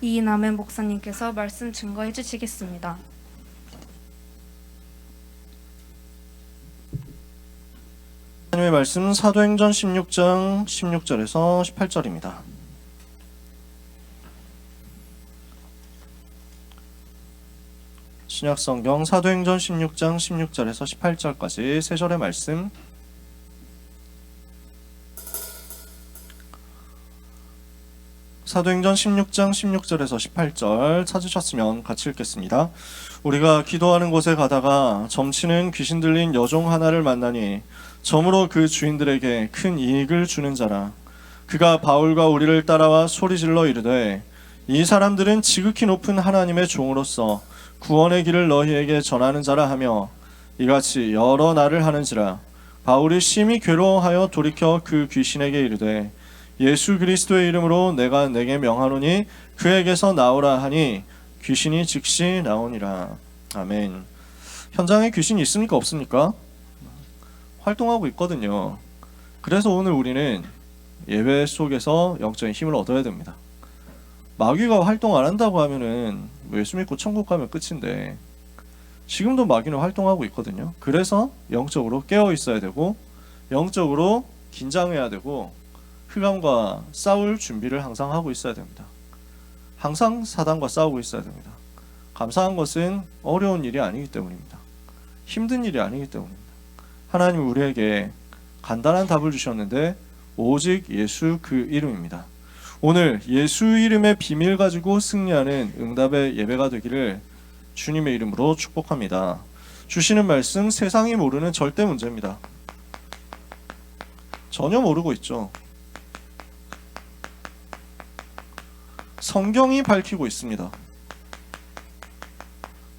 이남은 목사님께서 말씀 증거해 주시겠습니다. 하나님의 말씀 사도행전 16장 16절에서 18절입니다. 신약성경 사도행전 16장 16절에서 18절까지 세 절의 말씀, 사도행전 16장 16절에서 18절 찾으셨으면 같이 읽겠습니다. 우리가 기도하는 곳에 가다가 점치는 귀신 들린 여종 하나를 만나니 점으로 그 주인들에게 큰 이익을 주는 자라. 그가 바울과 우리를 따라와 소리질러 이르되 이 사람들은 지극히 높은 하나님의 종으로서 구원의 길을 너희에게 전하는 자라 하며 이같이 여러 날을 하는지라. 바울이 심히 괴로워하여 돌이켜 그 귀신에게 이르되 예수 그리스도의 이름으로 내가 내게 명하노니 그에게서 나오라 하니 귀신이 즉시 나오니라. 아멘. 현장에 귀신이 있습니까? 없습니까? 활동하고 있거든요. 그래서 오늘 우리는 예배 속에서 영적인 힘을 얻어야 됩니다. 마귀가 활동 안 한다고 하면은 예수 믿고 천국 가면 끝인데 지금도 마귀는 활동하고 있거든요. 그래서 영적으로 깨어 있어야 되고 영적으로 긴장해야 되고 흑암과 싸울 준비를 항상 하고 있어야 됩니다. 항상 사단과 싸우고 있어야 됩니다. 감사한 것은 어려운 일이 아니기 때문입니다. 힘든 일이 아니기 때문입니다. 하나님 우리에게 간단한 답을 주셨는데 오직 예수 그 이름입니다. 오늘 예수 이름의 비밀 가지고 승리하는 응답의 예배가 되기를 주님의 이름으로 축복합니다. 주시는 말씀 세상이 모르는 절대 문제입니다. 전혀 모르고 있죠. 성경이 밝히고 있습니다.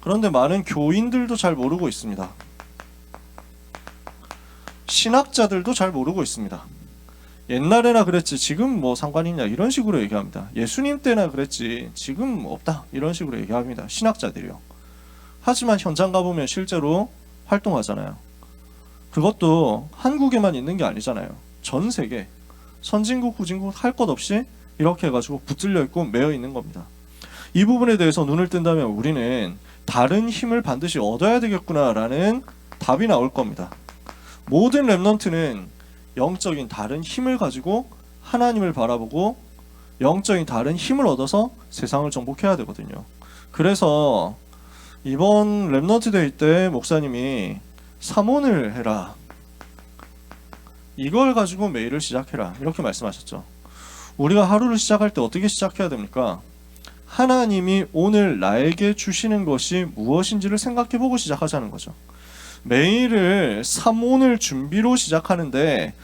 그런데 많은 교인들도 잘 모르고 있습니다. 신학자들도 잘 모르고 있습니다. 옛날에나 그랬지 지금 뭐 상관이 있냐 이런 식으로 얘기합니다. 예수님 때나 그랬지 지금 없다 이런 식으로 얘기합니다. 신학자들이요. 하지만 현장 가보면 실제로 활동하잖아요. 그것도 한국에만 있는 게 아니잖아요. 전 세계 선진국 후진국 할 것 없이 이렇게 해가지고 붙들려 있고 매여 있는 겁니다. 이 부분에 대해서 눈을 뜬다면 우리는 다른 힘을 반드시 얻어야 되겠구나라는 답이 나올 겁니다. 모든 렘넌트는 영적인 다른 힘을 가지고 하나님을 바라보고 영적인 다른 힘을 얻어서 세상을 정복해야 되거든요. 그래서 이번 렘넌트 데이 때 목사님이 삼원을 해라, 이걸 가지고 매일을 시작해라 이렇게 말씀하셨죠. 우리가 하루를 시작할 때 어떻게 시작해야 됩니까? 하나님이 오늘 나에게 주시는 것이 무엇인지를 생각해보고 시작하자는 거죠. 매일을 삼오늘 준비로 시작하는데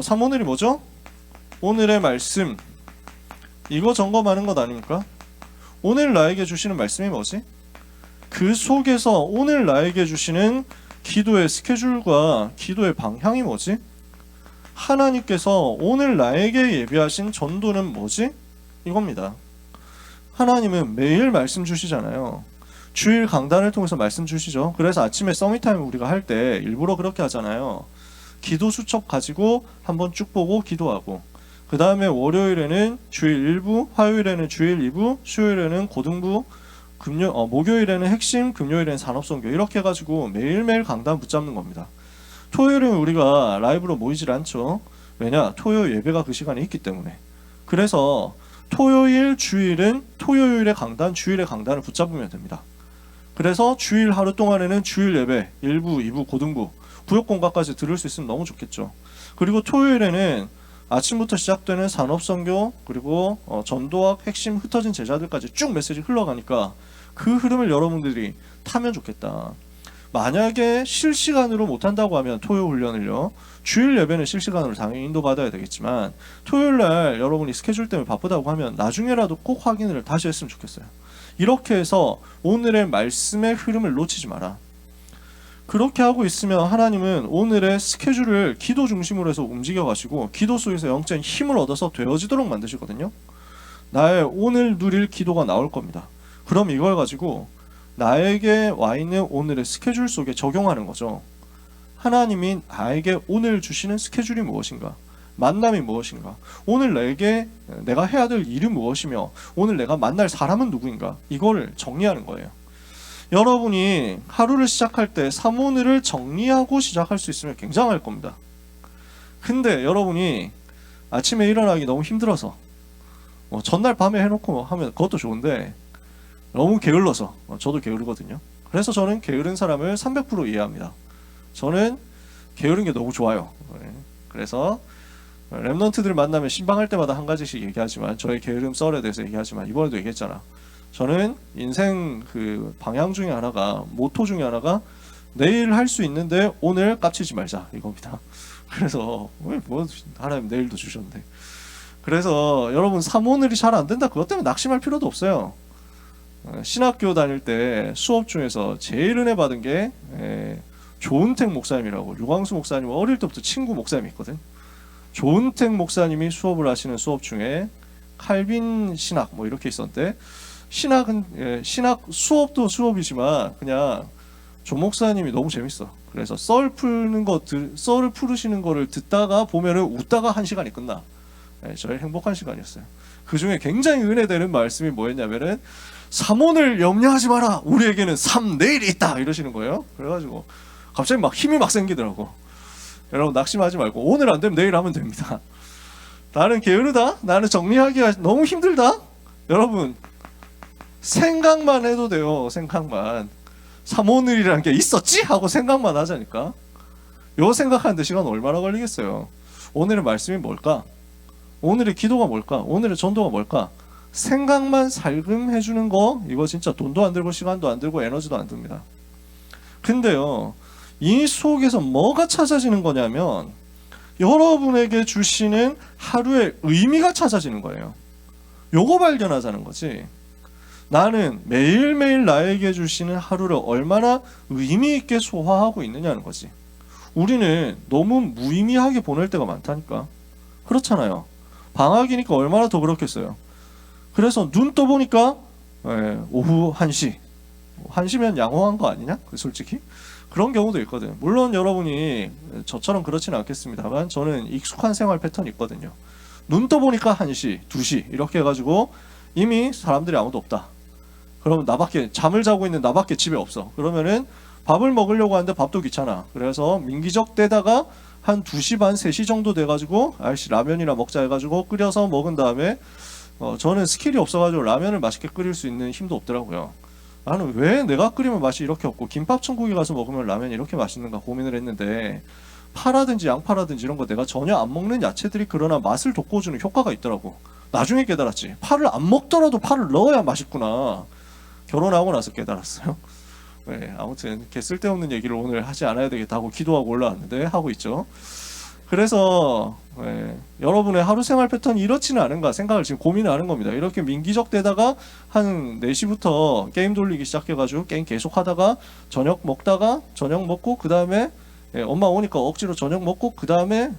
삼오늘이 뭐죠? 오늘의 말씀, 이거 점검하는 것 아닙니까? 오늘 나에게 주시는 말씀이 뭐지? 그 속에서 오늘 나에게 주시는 기도의 스케줄과 기도의 방향이 뭐지? 하나님께서 오늘 나에게 예비하신 전도는 뭐지? 이겁니다. 하나님은 매일 말씀 주시잖아요. 주일 강단을 통해서 말씀 주시죠. 그래서 아침에 서밋타임 우리가 할 때 일부러 그렇게 하잖아요. 기도 수첩 가지고 한번 쭉 보고 기도하고, 그 다음에 월요일에는 주일 1부, 화요일에는 주일 2부, 수요일에는 고등부, 목요일에는 핵심, 금요일에는 산업선교, 이렇게 해가지고 매일매일 강단 붙잡는 겁니다. 토요일은 우리가 라이브로 모이질 않죠. 왜냐? 토요 예배가 그 시간에 있기 때문에. 그래서 토요일, 주일은 토요일의 강단, 주일의 강단을 붙잡으면 됩니다. 그래서 주일 하루 동안에는 주일 예배 1부, 2부, 고등부, 구역공과까지 들을 수 있으면 너무 좋겠죠. 그리고 토요일에는 아침부터 시작되는 산업선교, 그리고 전도학 핵심 흩어진 제자들까지 쭉 메시지 흘러가니까 그 흐름을 여러분들이 타면 좋겠다. 만약에 실시간으로 못한다고 하면 토요 훈련을요, 주일 예배는 실시간으로 당연히 인도받아야 되겠지만 토요일날 여러분이 스케줄 때문에 바쁘다고 하면 나중에라도 꼭 확인을 다시 했으면 좋겠어요. 이렇게 해서 오늘의 말씀의 흐름을 놓치지 마라. 그렇게 하고 있으면 하나님은 오늘의 스케줄을 기도 중심으로 해서 움직여 가시고 기도 속에서 영적인 힘을 얻어서 되어지도록 만드시거든요. 나의 오늘 누릴 기도가 나올 겁니다. 그럼 이걸 가지고 나에게 와 있는 오늘의 스케줄 속에 적용하는 거죠. 하나님이 나에게 오늘 주시는 스케줄이 무엇인가? 만남이 무엇인가? 오늘 내가 해야 될 일은 무엇이며 오늘 내가 만날 사람은 누구인가? 이걸 정리하는 거예요. 여러분이 하루를 시작할 때 사모늘을 정리하고 시작할 수 있으면 굉장할 겁니다. 근데 여러분이 아침에 일어나기 너무 힘들어서 전날 밤에 해놓고 하면 그것도 좋은데 너무 게을러서 저도 게으르거든요. 그래서 저는 게으른 사람을 300% 이해합니다. 저는 게으른 게 너무 좋아요. 그래서 랩넌트들 만나면 신방할 때마다 한 가지씩 얘기하지만 저의 게으름 썰에 대해서 얘기하지만 이번에도 얘기했잖아. 저는 인생 그 방향 중에 하나가 모토 중에 하나가 내일 할 수 있는데 오늘 깝치지 말자 이겁니다. 그래서 뭐 하나님 내일도 주셨는데 그래서 여러분 사모늘이 잘 안 된다 그것 때문에 낙심할 필요도 없어요. 신학교 다닐 때 수업 중에서 제일 은혜 받은 게 조은택 목사님이라고 유광수 목사님 어릴 때부터 친구 목사님이 있거든. 조은택 목사님이 수업을 하시는 수업 중에 칼빈 신학 뭐 이렇게 있었는데 신학은 신학 수업도 수업이지만 그냥 조 목사님이 너무 재밌어. 그래서 썰을 풀으시는 거를 듣다가 보면은 웃다가 한 시간이 끝나. 저의 행복한 시간이었어요. 그 중에 굉장히 은혜되는 말씀이 뭐였냐면은 삼오늘 염려하지 마라. 우리에게는 내일이 있다. 이러시는 거예요. 그래가지고 갑자기 막 힘이 막 생기더라고. 여러분 낙심하지 말고 오늘 안 되면 내일 하면 됩니다. 나는 게으르다. 나는 정리하기가 너무 힘들다. 여러분 생각만 해도 돼요. 생각만. 삼오늘이라는 게 있었지? 하고 생각만 하자니까. 요 생각하는데 시간 얼마나 걸리겠어요. 오늘의 말씀이 뭘까? 오늘의 기도가 뭘까? 오늘의 전도가 뭘까? 생각만 살금 해주는 거 이거 진짜 돈도 안 들고 시간도 안 들고 에너지도 안 듭니다. 근데요 이 속에서 뭐가 찾아지는 거냐면 여러분에게 주시는 하루의 의미가 찾아지는 거예요. 요거 발견하자는 거지. 나는 매일매일 나에게 주시는 하루를 얼마나 의미 있게 소화하고 있느냐는 거지. 우리는 너무 무의미하게 보낼 때가 많다니까. 그렇잖아요. 방학이니까 얼마나 더 그렇겠어요. 그래서 눈 떠보니까 오후 1시 1시면 양호한 거 아니냐? 솔직히 그런 경우도 있거든. 물론 여러분이 저처럼 그렇지는 않겠습니다만 저는 익숙한 생활 패턴이 있거든요. 눈 떠보니까 1시 2시 이렇게 해가지고 이미 사람들이 아무도 없다. 그러면 나밖에 잠을 자고 있는 나밖에 집에 없어. 그러면은 밥을 먹으려고 하는데 밥도 귀찮아. 그래서 민기적 때다가 한 2시 반 3시 정도 돼가지고 아이씨 라면이나 먹자 해가지고 끓여서 먹은 다음에 저는 스킬이 없어가지고 라면을 맛있게 끓일 수 있는 힘도 없더라고요. 나는 왜 내가 끓이면 맛이 이렇게 없고 김밥 천국에 가서 먹으면 라면이 이렇게 맛있는가 고민을 했는데 파라든지 양파라든지 이런 거 내가 전혀 안 먹는 야채들이 그러나 맛을 돋궈주는 효과가 있더라고. 나중에 깨달았지. 파를 안 먹더라도 파를 넣어야 맛있구나. 결혼하고 나서 깨달았어요. 네, 아무튼 개 쓸데없는 얘기를 오늘 하지 않아야 되겠다 하고 기도하고 올라왔는데 하고 있죠. 그래서 여러분의 하루 생활 패턴이 이렇지는 않은가 생각을 지금 고민하는 겁니다. 이렇게 민기적대다가 한 4시부터 게임 돌리기 시작해가지고 게임 계속 하다가 저녁 먹다가 저녁 먹고 그 다음에 엄마 오니까 억지로 저녁 먹고 그 다음에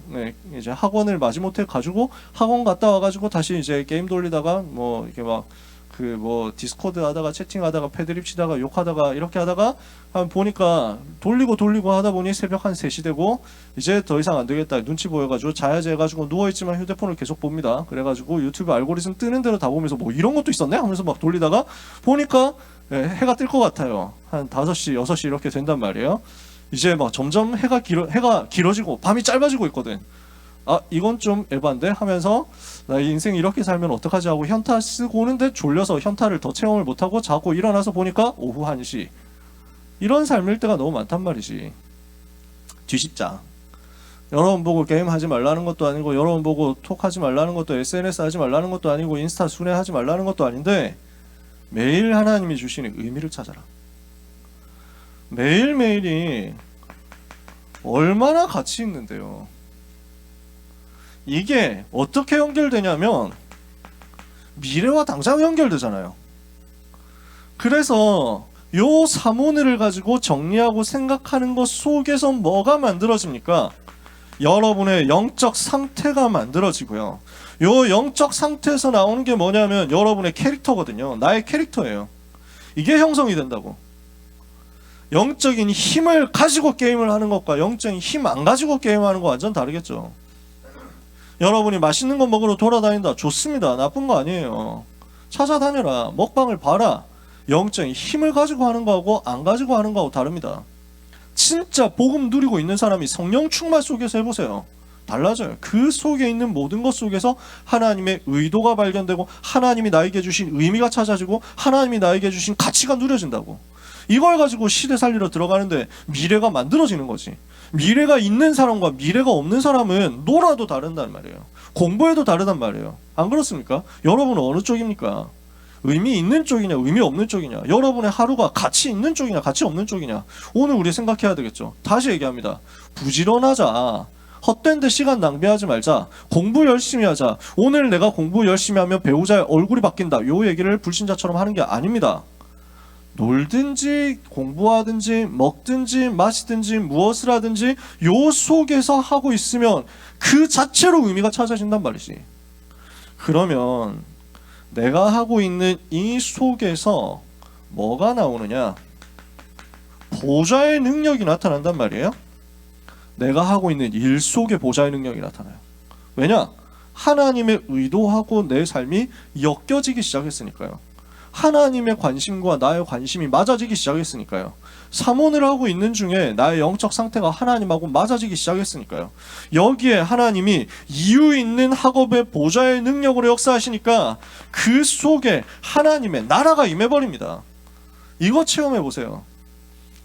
이제 학원을 마지못해 가지고 학원 갔다 와가지고 다시 이제 게임 돌리다가 뭐 이렇게 막 디스코드 하다가 채팅하다가 패드립 치다가 욕하다가 이렇게 하다가 한 보니까 돌리고 하다 보니 새벽 한 3시 되고 이제 더 이상 안 되겠다 눈치 보여가지고 자야지 해가지고 누워있지만 휴대폰을 계속 봅니다. 그래가지고 유튜브 알고리즘 뜨는 대로 다 보면서 뭐 이런 것도 있었네 하면서 막 돌리다가 보니까 해가 뜰 것 같아요. 한 5시 6시 이렇게 된단 말이에요. 이제 막 점점 해가 길어지고 밤이 짧아지고 있거든. 아 이건 좀 에반데 하면서 나 인생 이렇게 살면 어떡하지 하고 현타 쓰고 오는데 졸려서 현타를 더 체험을 못하고 자고 일어나서 보니까 오후 1시. 이런 삶일 때가 너무 많단 말이지. 뒤집자. 여러분 보고 게임 하지 말라는 것도 아니고 여러분 보고 톡 하지 말라는 것도 SNS 하지 말라는 것도 아니고 인스타 순회하지 말라는 것도 아닌데 매일 하나님이 주시는 의미를 찾아라. 매일매일이 얼마나 가치 있는데요. 이게 어떻게 연결되냐면 미래와 당장 연결되잖아요. 그래서 요 사모늘을 가지고 정리하고 생각하는 것 속에서 뭐가 만들어집니까? 여러분의 영적 상태가 만들어지고요. 요 영적 상태에서 나오는 게 뭐냐면 여러분의 캐릭터거든요. 나의 캐릭터예요. 이게 형성이 된다고. 영적인 힘을 가지고 게임을 하는 것과 영적인 힘 안 가지고 게임하는 거 완전 다르겠죠. 여러분이 맛있는 거 먹으러 돌아다닌다. 좋습니다. 나쁜 거 아니에요. 찾아다녀라. 먹방을 봐라. 영적인 힘을 가지고 하는 거하고 안 가지고 하는 거하고 다릅니다. 진짜 복음 누리고 있는 사람이 성령 충만 속에서 해보세요. 달라져요. 그 속에 있는 모든 것 속에서 하나님의 의도가 발견되고 하나님이 나에게 주신 의미가 찾아지고 하나님이 나에게 주신 가치가 누려진다고. 이걸 가지고 시대 살리러 들어가는데 미래가 만들어지는 거지. 미래가 있는 사람과 미래가 없는 사람은 놀아도 다른단 말이에요. 공부해도 다르단 말이에요. 안 그렇습니까? 여러분은 어느 쪽입니까? 의미 있는 쪽이냐 의미 없는 쪽이냐, 여러분의 하루가 가치 있는 쪽이냐 가치 없는 쪽이냐, 오늘 우리 생각해야 되겠죠. 다시 얘기합니다. 부지런하자. 헛된 데 시간 낭비하지 말자. 공부 열심히 하자. 오늘 내가 공부 열심히 하면 배우자의 얼굴이 바뀐다. 요 얘기를 불신자처럼 하는 게 아닙니다. 놀든지 공부하든지 먹든지 마시든지 무엇을 하든지 요 속에서 하고 있으면 그 자체로 의미가 찾아진단 말이지. 그러면 내가 하고 있는 이 속에서 뭐가 나오느냐? 보좌의 능력이 나타난단 말이에요. 내가 하고 있는 일 속에 보좌의 능력이 나타나요. 왜냐? 하나님의 의도하고 내 삶이 엮여지기 시작했으니까요. 하나님의 관심과 나의 관심이 맞아지기 시작했으니까요. 사모를 하고 있는 중에 나의 영적 상태가 하나님하고 맞아지기 시작했으니까요. 여기에 하나님이 이유 있는 학업의 보좌의 능력으로 역사하시니까 그 속에 하나님의 나라가 임해버립니다. 이거 체험해보세요.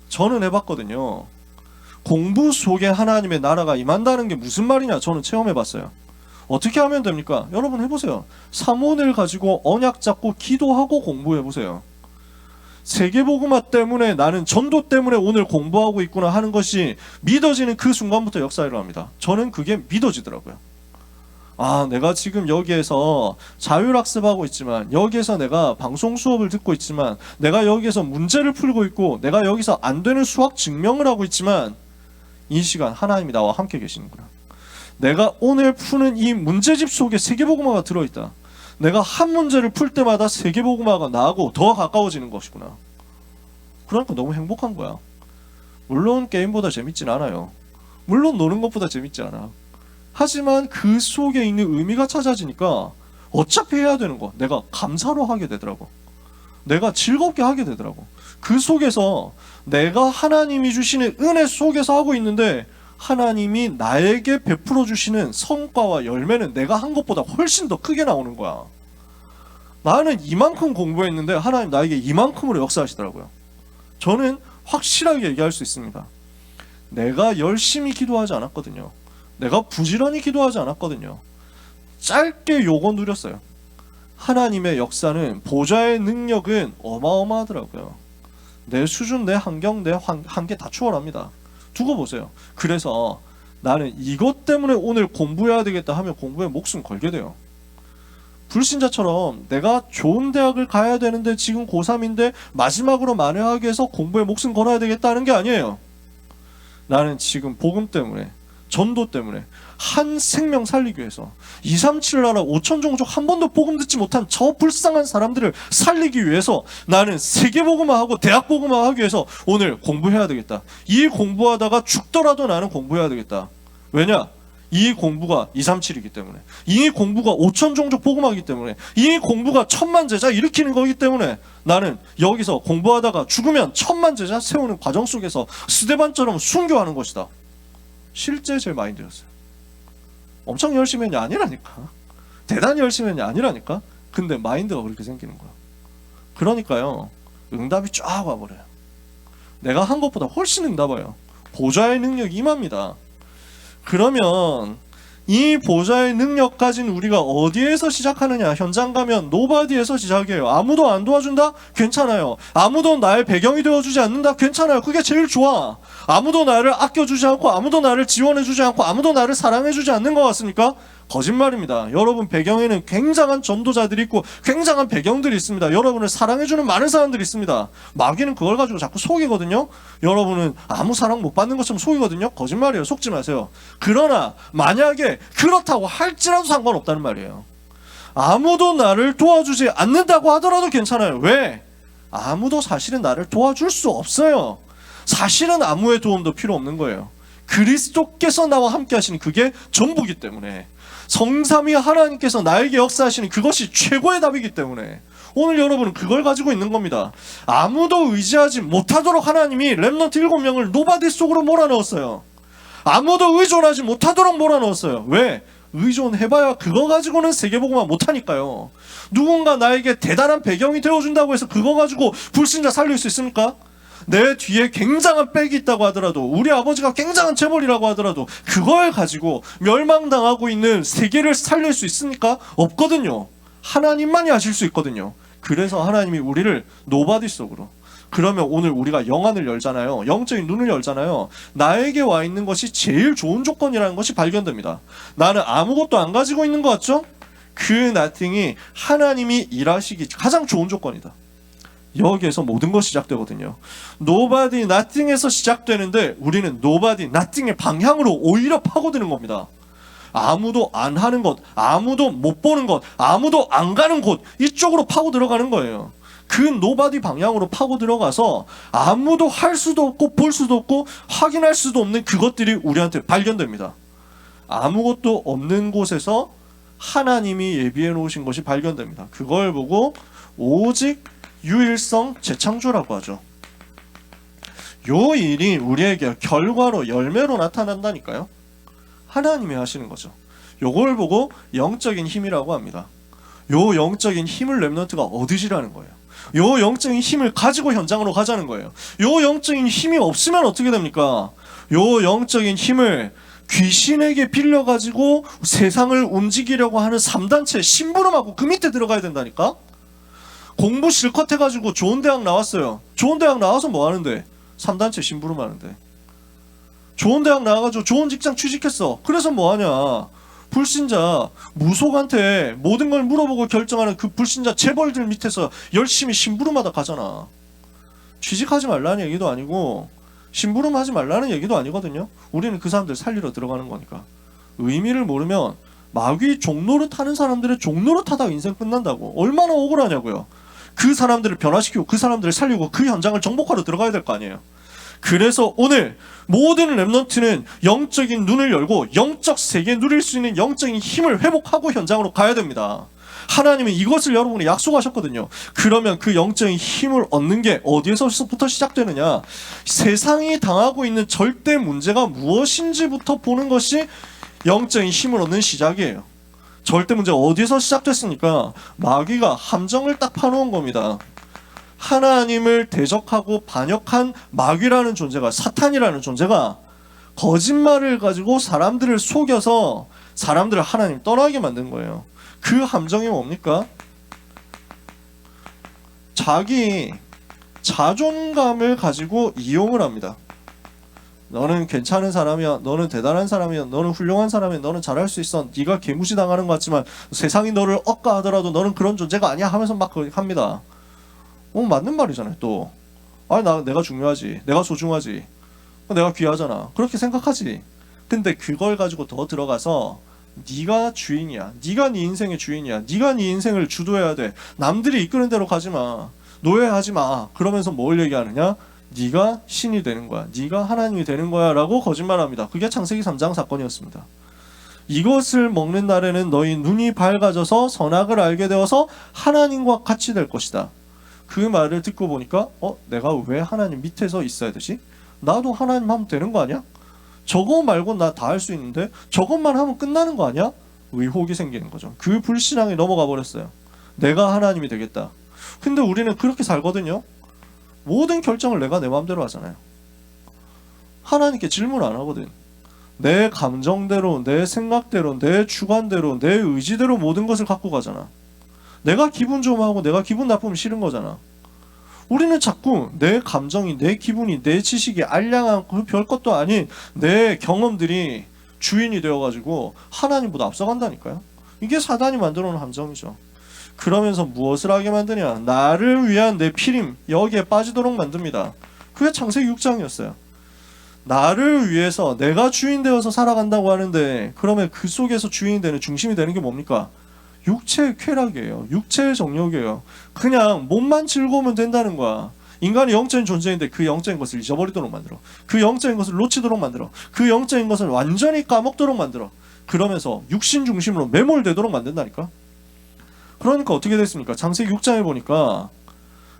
저는 해봤거든요. 공부 속에 하나님의 나라가 임한다는 게 무슨 말이냐 저는 체험해봤어요. 어떻게 하면 됩니까? 여러분 해보세요. 사모를 가지고 언약 잡고 기도하고 공부해보세요. 세계복음화 때문에 나는 전도 때문에 오늘 공부하고 있구나 하는 것이 믿어지는 그 순간부터 역사 일어납니다. 저는 그게 믿어지더라고요. 아, 내가 지금 여기에서 자율학습하고 있지만, 여기에서 내가 방송 수업을 듣고 있지만, 내가 여기에서 문제를 풀고 있고, 내가 여기서 안 되는 수학 증명을 하고 있지만, 이 시간 하나님이 나와 함께 계시는구나. 내가 오늘 푸는 이 문제집 속에 세계복음화가 들어있다. 내가 한 문제를 풀 때마다 세계복음화가 나하고 더 가까워지는 것이구나. 그러니까 너무 행복한 거야. 물론 게임보다 재밌진 않아요. 물론 노는 것보다 재밌지 않아. 하지만 그 속에 있는 의미가 찾아지니까 어차피 해야 되는 거 내가 감사로 하게 되더라고. 내가 즐겁게 하게 되더라고. 그 속에서 내가 하나님이 주시는 은혜 속에서 하고 있는데 하나님이 나에게 베풀어 주시는 성과와 열매는 내가 한 것보다 훨씬 더 크게 나오는 거야. 나는 이만큼 공부했는데 하나님 나에게 이만큼으로 역사하시더라고요. 저는 확실하게 얘기할 수 있습니다. 내가 열심히 기도하지 않았거든요. 내가 부지런히 기도하지 않았거든요. 짧게 요거 누렸어요. 하나님의 역사는, 보좌의 능력은 어마어마하더라고요. 내 수준, 내 환경, 내 한계 다 초월합니다. 두고 보세요. 그래서 나는 이것 때문에 오늘 공부해야 되겠다 하면 공부에 목숨 걸게 돼요. 불신자처럼 내가 좋은 대학을 가야 되는데 지금 고3인데 마지막으로 만회하기 위해서 공부에 목숨 걸어야 되겠다는 게 아니에요. 나는 지금 복음 때문에, 전도 때문에 한 생명 살리기 위해서 237 나라 5천 종족 한 번도 복음 듣지 못한 저 불쌍한 사람들을 살리기 위해서 나는 세계복음화하고 대학복음화하기 위해서 오늘 공부해야 되겠다. 이 공부하다가 죽더라도 나는 공부해야 되겠다. 왜냐? 이 공부가 237이기 때문에, 이 공부가 5천 종족 복음하기 때문에, 이 공부가 1000만 제자 일으키는 거기 때문에 나는 여기서 공부하다가 죽으면 1000만 제자 세우는 과정 속에서 스데반처럼 순교하는 것이다. 실제 제 마인드였어요. 엄청 열심히 했냐? 아니라니까. 대단히 열심히 했냐? 아니라니까. 근데 마인드가 그렇게 생기는 거야. 그러니까요, 응답이 쫙 와버려요. 내가 한 것보다 훨씬 응답와요. 보좌의 능력이 임합니다. 그러면 이 보좌의 능력 가진 우리가 어디에서 시작하느냐? 현장 가면 노바디에서 시작해요. 아무도 안 도와준다? 괜찮아요. 아무도 나의 배경이 되어주지 않는다? 괜찮아요. 그게 제일 좋아. 아무도 나를 아껴주지 않고, 아무도 나를 지원해주지 않고, 아무도 나를 사랑해주지 않는 것 같습니까? 거짓말입니다. 여러분 배경에는 굉장한 전도자들이 있고 굉장한 배경들이 있습니다. 여러분을 사랑해주는 많은 사람들이 있습니다. 마귀는 그걸 가지고 자꾸 속이거든요. 여러분은 아무 사랑 못 받는 것처럼 속이거든요. 거짓말이에요. 속지 마세요. 그러나 만약에 그렇다고 할지라도 상관없다는 말이에요. 아무도 나를 도와주지 않는다고 하더라도 괜찮아요. 왜? 아무도 사실은 나를 도와줄 수 없어요. 사실은 아무의 도움도 필요 없는 거예요. 그리스도께서 나와 함께 하시는 그게 전부기 때문에. 성삼위 하나님께서 나에게 역사하시는 그것이 최고의 답이기 때문에 오늘 여러분은 그걸 가지고 있는 겁니다. 아무도 의지하지 못하도록 하나님이 렘넌트 7명을 노바디 속으로 몰아넣었어요. 아무도 의존하지 못하도록 몰아넣었어요. 왜? 의존해봐야 그거 가지고는 세계복음화 못하니까요. 누군가 나에게 대단한 배경이 되어준다고 해서 그거 가지고 불신자 살릴 수 있습니까? 내 뒤에 굉장한 백이 있다고 하더라도, 우리 아버지가 굉장한 재벌이라고 하더라도 그걸 가지고 멸망당하고 있는 세계를 살릴 수 있습니까? 없거든요. 하나님만이 하실 수 있거든요. 그래서 하나님이 우리를 노바디 속으로, 그러면 오늘 우리가 영안을 열잖아요. 영적인 눈을 열잖아요. 나에게 와 있는 것이 제일 좋은 조건이라는 것이 발견됩니다. 나는 아무것도 안 가지고 있는 것 같죠? 그 nothing이 하나님이 일하시기 가장 좋은 조건이다. 여기에서 모든 것이 시작되거든요. nobody, nothing에서 시작되는데 우리는 nobody, nothing의 방향으로 오히려 파고드는 겁니다. 아무도 안 하는 것, 아무도 못 보는 것, 아무도 안 가는 곳, 이쪽으로 파고 들어가는 거예요. 그 노바디 방향으로 파고 들어가서 아무도 할 수도 없고 볼 수도 없고 확인할 수도 없는 그것들이 우리한테 발견됩니다. 아무것도 없는 곳에서 하나님이 예비해 놓으신 것이 발견됩니다. 그걸 보고 오직 유일성 재창조라고 하죠. 요 일이 우리에게 결과로 열매로 나타난다니까요. 하나님이 하시는 거죠. 요걸 보고 영적인 힘이라고 합니다. 요 영적인 힘을 렘넌트가 얻으시라는 거예요. 요 영적인 힘을 가지고 현장으로 가자는 거예요. 요 영적인 힘이 없으면 어떻게 됩니까? 요 영적인 힘을 귀신에게 빌려가지고 세상을 움직이려고 하는 3단체 심부름하고 그 밑에 들어가야 된다니까? 공부 실컷 해가지고 좋은 대학 나왔어요. 좋은 대학 나와서 뭐 하는데? 3단체 심부름 하는데. 좋은 대학 나와가지고 좋은 직장 취직했어. 그래서 뭐 하냐? 불신자 무속한테 모든 걸 물어보고 결정하는 그 불신자 재벌들 밑에서 열심히 심부름하다 가잖아. 취직하지 말라는 얘기도 아니고 심부름하지 말라는 얘기도 아니거든요. 우리는 그 사람들 살리러 들어가는 거니까. 의미를 모르면 마귀 종노릇 하는 사람들의 종노릇 하다가 인생 끝난다고. 얼마나 억울하냐고요. 그 사람들을 변화시키고 그 사람들을 살리고 그 현장을 정복하러 들어가야 될 거 아니에요. 그래서 오늘 모든 렘넌트는 영적인 눈을 열고 영적 세계에 누릴 수 있는 영적인 힘을 회복하고 현장으로 가야 됩니다. 하나님은 이것을 여러분이 약속하셨거든요. 그러면 그 영적인 힘을 얻는 게 어디에서부터 시작되느냐? 세상이 당하고 있는 절대 문제가 무엇인지부터 보는 것이 영적인 힘을 얻는 시작이에요. 절대 문제가 어디서 시작됐습니까? 마귀가 함정을 딱 파놓은 겁니다. 하나님을 대적하고 반역한 마귀라는 존재가, 사탄이라는 존재가 거짓말을 가지고 사람들을 속여서 사람들을 하나님 떠나게 만든 거예요. 그 함정이 뭡니까? 자기 자존감을 가지고 이용을 합니다. 너는 괜찮은 사람이야, 너는 대단한 사람이야, 너는 훌륭한 사람이야, 너는 잘할 수 있어, 네가 개무시당하는 것 같지만 세상이 너를 억까하더라도 너는 그런 존재가 아니야 하면서 막 합니다. 맞는 말이잖아요. 또 내가 중요하지, 내가 소중하지, 내가 귀하잖아, 그렇게 생각하지. 근데 그걸 가지고 더 들어가서 네가 주인이야, 네가 네 인생의 주인이야, 네가 네 인생을 주도해야 돼, 남들이 이끄는 대로 가지마, 노예하지마, 그러면서 뭘 얘기하느냐? 네가 신이 되는 거야, 네가 하나님이 되는 거야 라고 거짓말합니다. 그게 창세기 3장 사건이었습니다. 이것을 먹는 날에는 너희 눈이 밝아져서 선악을 알게 되어서 하나님과 같이 될 것이다. 그 말을 듣고 보니까 내가 왜 하나님 밑에서 있어야 되지? 나도 하나님 하면 되는 거 아니야? 저거 말고 나 다 할 수 있는데 저것만 하면 끝나는 거 아니야? 의혹이 생기는 거죠. 그 불신앙에 넘어가 버렸어요. 내가 하나님이 되겠다. 근데 우리는 그렇게 살거든요. 모든 결정을 내가 내 마음대로 하잖아요. 하나님께 질문 안 하거든. 내 감정대로, 내 생각대로, 내 주관대로, 내 의지대로 모든 것을 갖고 가잖아. 내가 기분 좋으면 하고 내가 기분 나쁘면 싫은 거잖아. 우리는 자꾸 내 감정이, 내 기분이, 내 지식이 알량한 그 별것도 아닌 내 경험들이 주인이 되어가지고 하나님보다 앞서간다니까요. 이게 사단이 만들어놓은 함정이죠. 그러면서 무엇을 하게 만드냐? 나를 위한 내 피림, 여기에 빠지도록 만듭니다. 그게 창세기 6장이었어요. 나를 위해서 내가 주인 되어서 살아간다고 하는데, 그러면 그 속에서 주인이 되는, 중심이 되는 게 뭡니까? 육체의 쾌락이에요. 육체의 정욕이에요. 그냥 몸만 즐거우면 된다는 거야. 인간이 영적인 존재인데 그 영적인 것을 잊어버리도록 만들어. 그 영적인 것을 놓치도록 만들어. 그 영적인 것을 완전히 까먹도록 만들어. 그러면서 육신 중심으로 매몰되도록 만든다니까. 그러니까 어떻게 됐습니까? 창세기 6장에 보니까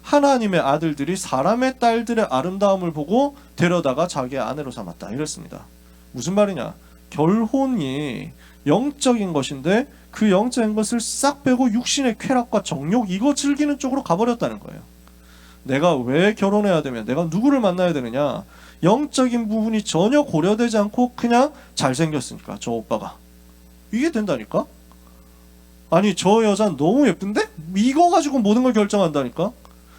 하나님의 아들들이 사람의 딸들의 아름다움을 보고 데려다가 자기의 아내로 삼았다 이랬습니다. 무슨 말이냐? 결혼이 영적인 것인데 그 영적인 것을 싹 빼고 육신의 쾌락과 정욕 이거 즐기는 쪽으로 가버렸다는 거예요. 내가 왜 결혼해야 되면 내가 누구를 만나야 되느냐? 영적인 부분이 전혀 고려되지 않고 그냥 잘생겼으니까 저 오빠가 이게 된다니까? 아니 저 여자 너무 예쁜데? 이거 가지고 모든 걸 결정한다니까?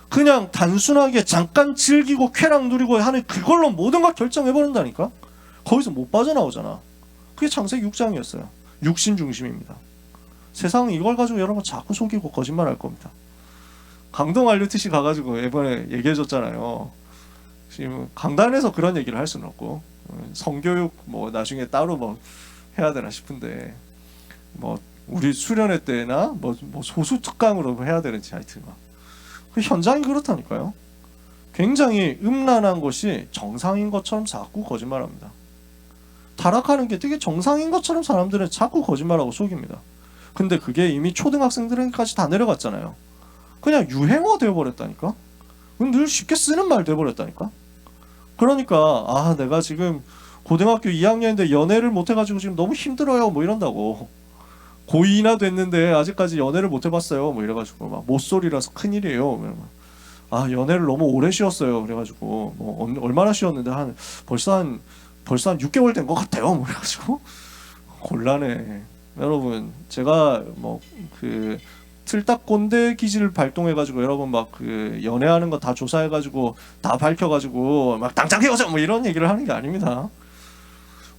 그냥 단순하게 잠깐 즐기고 쾌락 누리고 하는 그걸로 모든 걸 결정해버린다니까? 거기서 못 빠져나오잖아. 그게 창세기 6장이었어요. 육신 중심입니다. 세상은 이걸 가지고 여러분 자꾸 속이고 거짓말할 겁니다. 강동 알류티시 가가지고 이번에 얘기해줬잖아요. 지금 강단에서 그런 얘기를 할 수는 없고 성교육 뭐 나중에 따로 뭐 해야 되나 싶은데 뭐 우리 수련회 때나 뭐 소수 특강으로 해야 되는지 하여튼 그 현장이 그렇다니까요. 굉장히 음란한 것이 정상인 것처럼 자꾸 거짓말합니다. 타락하는 게 되게 정상인 것처럼 사람들은 자꾸 거짓말하고 속입니다. 근데 그게 이미 초등학생들에게까지 다 내려갔잖아요. 그냥 유행어 되어버렸다니까. 늘 쉽게 쓰는 말 되어버렸다니까. 그러니까 아 내가 지금 고등학교 2학년인데 연애를 못해가지고 지금 너무 힘들어요 뭐 이런다고. 고2나 됐는데 아직까지 연애를 못 해봤어요 뭐 이래가지고 막 못소리라서 큰일이에요. 아 연애를 너무 오래 쉬었어요 그래가지고 뭐 얼마나 쉬었는데 벌써 한 6개월 된 것 같아요 뭐 이래가지고 곤란해. 여러분 제가 뭐 그 틀딱꼰대 기질을 발동해가지고 여러분 막 그 연애하는 거 다 조사해가지고 다 밝혀가지고 막 당장 헤어져 뭐 이런 얘기를 하는 게 아닙니다.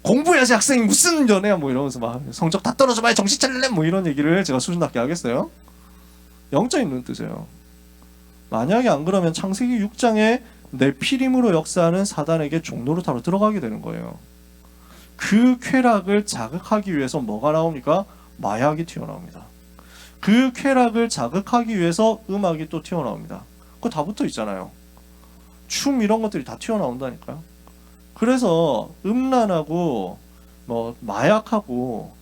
공부해야지 학생이 무슨 연애야 뭐 이러면서 막 성적 다 떨어져 봐야 정신 차릴래 뭐 이런 얘기를 제가 수준 낮게 하겠어요? 영적인 눈 뜨세요. 만약에 안 그러면 창세기 6장에 네피림으로 역사하는 사단에게 종노릇하러 들어가게 되는 거예요. 그 쾌락을 자극하기 위해서 뭐가 나옵니까? 마약이 튀어나옵니다. 그 쾌락을 자극하기 위해서 음악이 또 튀어나옵니다. 그거 다 붙어 있잖아요. 춤 이런 것들이 다 튀어나온다니까요. 그래서 음란하고 뭐 마약하고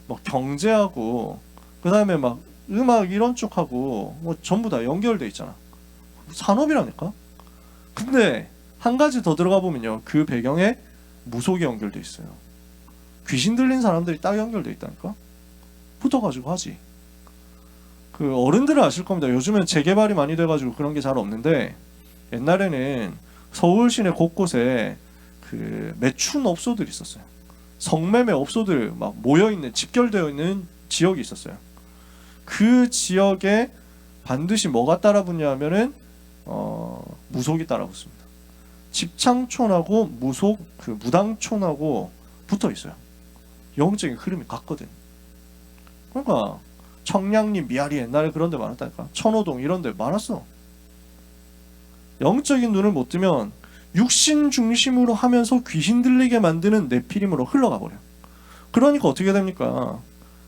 뭐 경제하고 그다음에 막 음악 이런 쪽하고 뭐 전부 다 연결돼 있잖아. 산업이라니까. 근데 한 가지 더 들어가 보면요. 그 배경에 무속이 연결돼 있어요. 귀신 들린 사람들이 딱 연결돼 있다니까. 붙어가지고 하지. 그 어른들은 아실 겁니다. 요즘은 재개발이 많이 돼가지고 그런 게 잘 없는데 옛날에는 서울 시내 곳곳에 그 매춘 업소들이 있었어요. 성매매 업소들 막 모여 있는 집결되어 있는 지역이 있었어요. 그 지역에 반드시 뭐가 따라붙냐면은 무속이 따라붙습니다. 집창촌하고 무속 그 무당촌하고 붙어 있어요. 영적인 흐름이 같거든. 그러니까 청량리, 미아리 옛날에 그런 데 많았다니까. 천호동 이런 데 많았어. 영적인 눈을 못 뜨면 육신 중심으로 하면서 귀신 들리게 만드는 네피림으로 흘러가 버려요. 그러니까 어떻게 됩니까?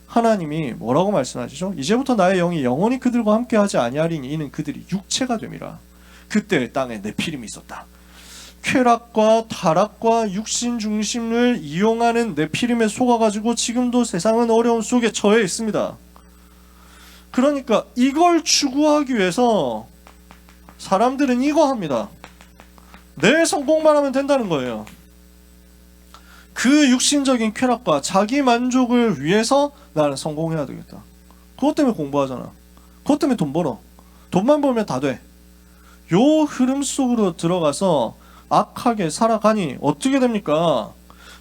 하나님이 뭐라고 말씀하시죠? 이제부터 나의 영이 영원히 그들과 함께하지 아니하리니 이는 그들이 육체가 됨이라. 그때 땅에 네피림이 있었다. 쾌락과 타락과 육신 중심을 이용하는 네피림에 속아가지고 지금도 세상은 어려움 속에 처해 있습니다. 그러니까 이걸 추구하기 위해서 사람들은 이거 합니다. 내 성공만 하면 된다는 거예요. 그 육신적인 쾌락과 자기 만족을 위해서 나는 성공해야 되겠다. 그것 때문에 공부하잖아. 그것 때문에 돈 벌어. 돈만 벌면 다 돼. 요 흐름 속으로 들어가서 악하게 살아가니 어떻게 됩니까?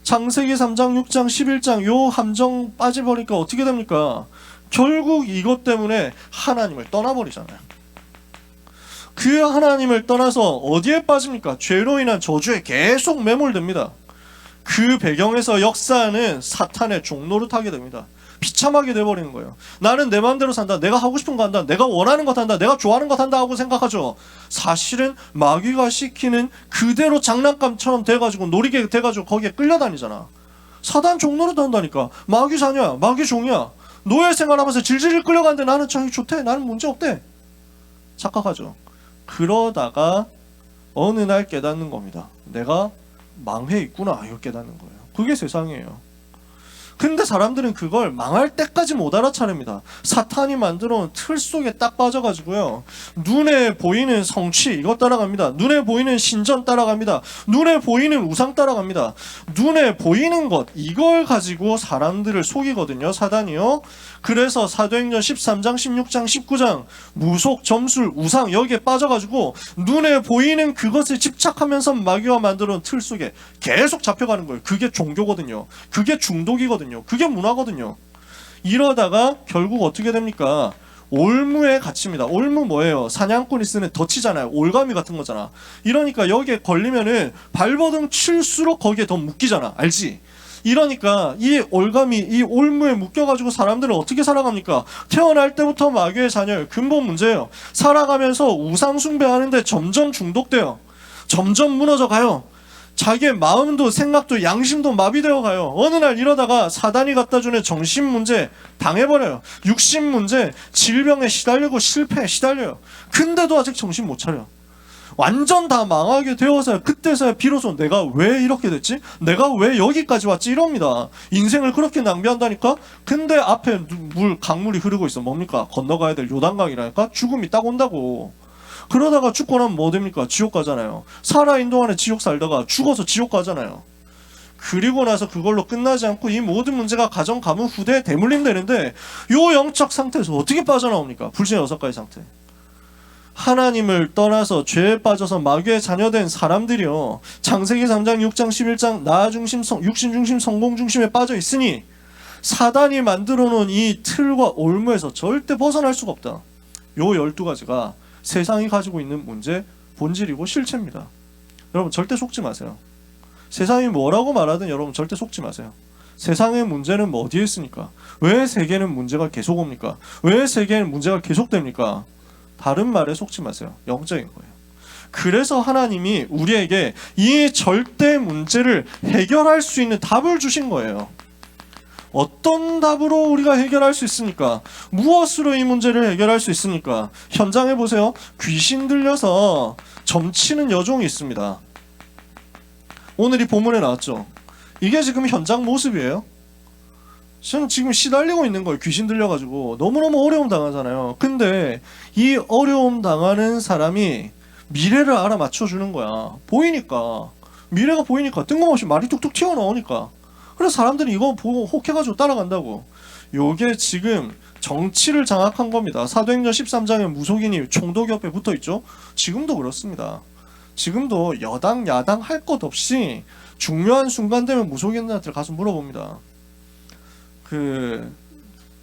창세기 3장, 6장, 11장 요 함정 빠져버리니까 어떻게 됩니까? 결국 이것 때문에 하나님을 떠나버리잖아요. 그 하나님을 떠나서 어디에 빠집니까? 죄로 인한 저주에 계속 매몰됩니다. 그 배경에서 역사하는 사탄의 종노릇하게 됩니다. 비참하게 돼버리는 거예요. 나는 내 마음대로 산다. 내가 하고 싶은 거 한다. 내가 원하는 것 한다. 내가 좋아하는 것 한다 하고 생각하죠. 사실은 마귀가 시키는 그대로 장난감처럼 돼가지고 놀이게 돼가지고 거기에 끌려다니잖아. 사단 종노릇 한다니까. 마귀 사냐? 마귀 종이야. 노예 생활하면서 질질 끌려가는데 나는 자기 좋대. 나는 문제 없대. 착각하죠. 그러다가 어느 날 깨닫는 겁니다. 내가 망해 있구나. 이거 깨닫는 거예요. 그게 세상이에요. 근데 사람들은 그걸 망할 때까지 못 알아차립니다. 사탄이 만들어 놓은 틀 속에 딱 빠져가지고요. 눈에 보이는 성취 이거 따라갑니다. 눈에 보이는 신전 따라갑니다. 눈에 보이는 우상 따라갑니다. 눈에 보이는 것 이걸 가지고 사람들을 속이거든요. 사단이요. 그래서 사도행전 13장, 16장, 19장 무속, 점술, 우상 여기에 빠져가지고 눈에 보이는 그것에 집착하면서 마귀가 만들어 놓은 틀 속에 계속 잡혀가는 거예요. 그게 종교거든요. 그게 중독이거든요. 그게 문화거든요. 이러다가 결국 어떻게 됩니까? 올무에 갇힙니다. 올무 뭐예요? 사냥꾼이 쓰는 덫이잖아요. 올가미 같은 거잖아. 이러니까 여기에 걸리면은 발버둥 칠수록 거기에 더 묶이잖아. 알지? 이러니까 이 올가미, 이 올무에 묶여가지고 사람들은 어떻게 살아갑니까? 태어날 때부터 마귀의 자녀예요. 근본 문제예요. 살아가면서 우상 숭배하는데 점점 중독돼요. 점점 무너져 가요. 자기의 마음도 생각도 양심도 마비되어 가요. 어느 날 이러다가 사단이 갖다주는 정신 문제 당해버려요. 육신 문제, 질병에 시달리고 실패에 시달려요. 근데도 아직 정신 못 차려. 완전 다 망하게 되어서야 그때서야 비로소 내가 왜 이렇게 됐지? 내가 왜 여기까지 왔지? 이럽니다. 인생을 그렇게 낭비한다니까? 근데 앞에 강물이 흐르고 있어. 뭡니까? 건너가야 될 요단강이라니까? 죽음이 딱 온다고. 그러다가 죽고 나면 뭐 됩니까? 지옥 가잖아요. 살아있는 동안에 지옥 살다가 죽어서 지옥 가잖아요. 그리고 나서 그걸로 끝나지 않고 이 모든 문제가 가정, 가문, 후대에 대물림 되는데 요 영적 상태에서 어떻게 빠져나옵니까? 불신의 6가지 상태. 하나님을 떠나서 죄에 빠져서 마귀의 자녀된 사람들이요. 창세기 3장, 6장, 11장 나 중심, 육신 중심, 성공 중심에 빠져 있으니 사단이 만들어 놓은 이 틀과 올무에서 절대 벗어날 수가 없다. 요 12가지가 세상이 가지고 있는 문제, 본질이고 실체입니다. 여러분 절대 속지 마세요. 세상이 뭐라고 말하든 여러분 절대 속지 마세요. 세상의 문제는 뭐 어디에 있습니까? 왜 세계는 문제가 계속 옵니까? 왜 세계는 문제가 계속됩니까? 다른 말에 속지 마세요. 영적인 거예요. 그래서 하나님이 우리에게 이 절대 문제를 해결할 수 있는 답을 주신 거예요. 어떤 답으로 우리가 해결할 수 있습니까? 무엇으로 이 문제를 해결할 수 있습니까? 현장에 보세요. 귀신 들려서 점치는 여종이 있습니다. 오늘 이 본문에 나왔죠. 이게 지금 현장 모습이에요. 저는 지금 시달리고 있는 거예요. 귀신 들려가지고 너무너무 어려움 당하잖아요. 근데 이 어려움 당하는 사람이 미래를 알아맞혀주는 거야. 보이니까. 미래가 보이니까 뜬금없이 말이 뚝뚝 튀어나오니까. 그래서 사람들이 이거 보고 혹해가지고 따라간다고. 요게 지금 정치를 장악한 겁니다. 사도행전 13장에 무속인이 총독 옆에 붙어있죠. 지금도 그렇습니다. 지금도 여당 야당 할 것 없이 중요한 순간 되면 무속인들한테 가서 물어봅니다.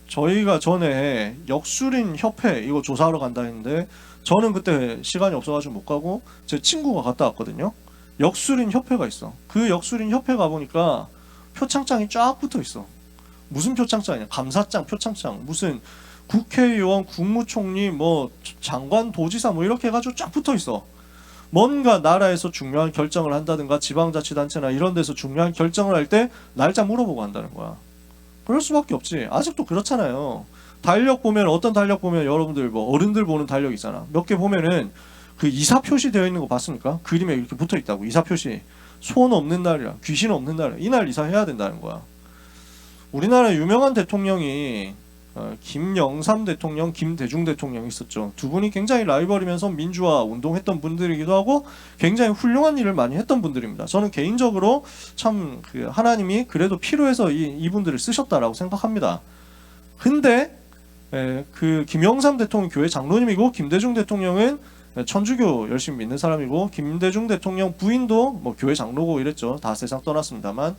저희가 전에 역술인 협회 이거 조사하러 간다 했는데 저는 그때 시간이 없어가지고 못 가고 제 친구가 갔다 왔거든요. 역술인 협회가 있어. 그 역술인 협회 가보니까 표창장이 쫙 붙어 있어. 무슨 표창장이냐? 감사장, 표창장. 무슨 국회의원, 국무총리, 뭐 장관, 도지사 뭐 이렇게 해가지고 쫙 붙어 있어. 뭔가 나라에서 중요한 결정을 한다든가 지방자치단체나 이런 데서 중요한 결정을 할 때 날짜 물어보고 한다는 거야. 그럴 수밖에 없지. 아직도 그렇잖아요. 달력 보면 어떤 달력 보면 여러분들 뭐 어른들 보는 달력 있잖아. 몇 개 보면은 그 이사 표시 되어 있는 거 봤습니까? 그림에 이렇게 붙어 있다고. 이사 표시. 손 없는 날이라, 귀신 없는 날, 이날 이사해야 된다는 거야. 우리나라 유명한 대통령이 김영삼 대통령, 김대중 대통령이 있었죠. 두 분이 굉장히 라이벌이면서 민주화 운동했던 분들이기도 하고 굉장히 훌륭한 일을 많이 했던 분들입니다. 저는 개인적으로 참 하나님이 그래도 필요해서 이분들을 쓰셨다라고 생각합니다. 근데 그 김영삼 대통령 교회 장로님이고 김대중 대통령은 천주교 열심히 믿는 사람이고 김대중 대통령 부인도 뭐 교회 장로고 이랬죠. 다 세상 떠났습니다만